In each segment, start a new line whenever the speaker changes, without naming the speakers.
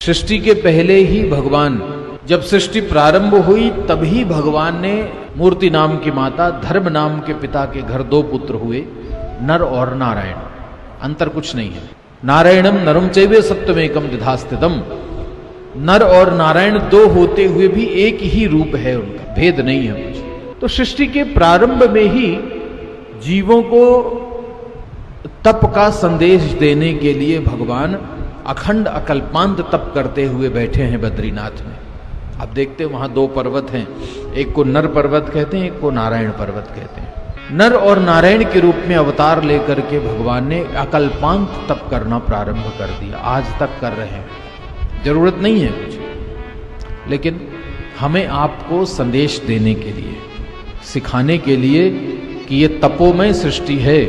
सृष्टि के पहले ही भगवान, जब सृष्टि प्रारंभ हुई तभी भगवान ने मूर्ति नाम की माता, धर्म नाम के पिता के घर दो पुत्र हुए, नर और नारायण। अंतर कुछ नहीं है। नारायणम नरम चैवे सप्तमेकम दिधास्तितम। नर और नारायण दो होते हुए भी एक ही रूप है, उनका भेद नहीं है कुछ। तो सृष्टि के प्रारंभ में ही जीवों को तप का संदेश देने के लिए भगवान अखंड अकल्पांत तप करते हुए बैठे हैं बद्रीनाथ में। आप देखते हैं वहां दो पर्वत हैं, एक को नर पर्वत कहते हैं, एक को नारायण पर्वत कहते हैं। नर और नारायण के रूप में अवतार लेकर के भगवान ने अकल्पांत तप करना प्रारंभ कर दिया, आज तक कर रहे हैं। जरूरत नहीं है कुछ, लेकिन हमें आपको संदेश देने के लिए, सिखाने के लिए कि ये तपोमय सृष्टि है,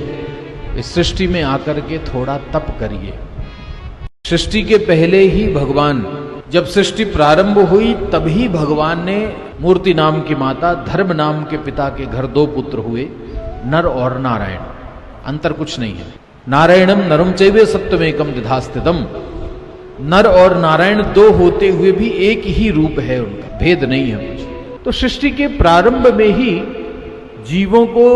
इस सृष्टि में आकर के थोड़ा तप करिए। सृष्टि के पहले ही भगवान, जब सृष्टि प्रारंभ हुई तभी भगवान ने मूर्ति नाम की माता, धर्म नाम के पिता के घर दो पुत्र हुए, नर और नारायण। अंतर कुछ नहीं है। नारायणम नरम चैवे सप्तमेकम दिधास्तितम। नर और नारायण दो होते हुए भी एक ही रूप है, उनका भेद नहीं है कुछ। तो सृष्टि के प्रारंभ में ही जीवों को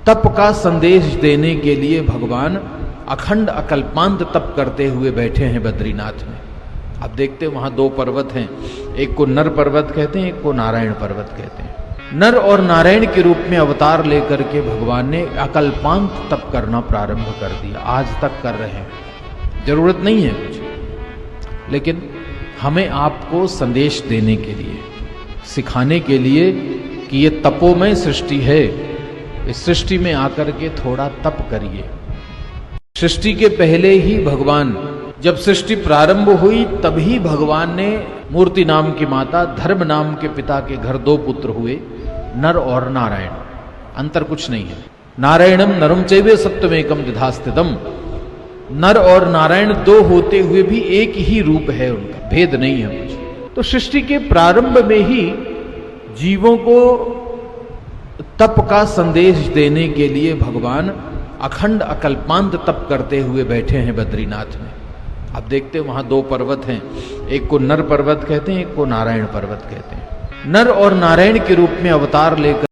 तप का संदेश देने के लिए भगवान अखंड अकल्पांत तप करते हुए बैठे हैं बद्रीनाथ में। आप देखते हैं वहां दो पर्वत हैं, एक को नर पर्वत कहते हैं, एक को नारायण पर्वत कहते हैं। नर और नारायण के रूप में अवतार लेकर के भगवान ने अकल्पांत तप करना प्रारंभ कर दिया, आज तक कर रहे हैं। जरूरत नहीं है कुछ, लेकिन हमें आपको संदेश देने के लिए, सिखाने के लिए कि ये तपोमय सृष्टि है, इस सृष्टि में आकर के थोड़ा तप करिए। सृष्टि के पहले ही भगवान, जब सृष्टि प्रारंभ हुई तभी भगवान ने मूर्ति नाम की माता, धर्म नाम के पिता के घर दो पुत्र हुए, नर और नारायण। अंतर कुछ नहीं है। नारायणम नरम चैवे सप्तमेकम दिधास्तितम। नर और नारायण दो होते हुए भी एक ही रूप है, उनका भेद नहीं है कुछ। तो सृष्टि के प्रारंभ में ही जीवों को तप का संदेश देने के लिए भगवान अखंड अकल्पांत तप करते हुए बैठे हैं बद्रीनाथ में। आप देखते हैं वहां दो पर्वत हैं, एक को नर पर्वत कहते हैं, एक को नारायण पर्वत कहते हैं। नर और नारायण के रूप में अवतार लेकर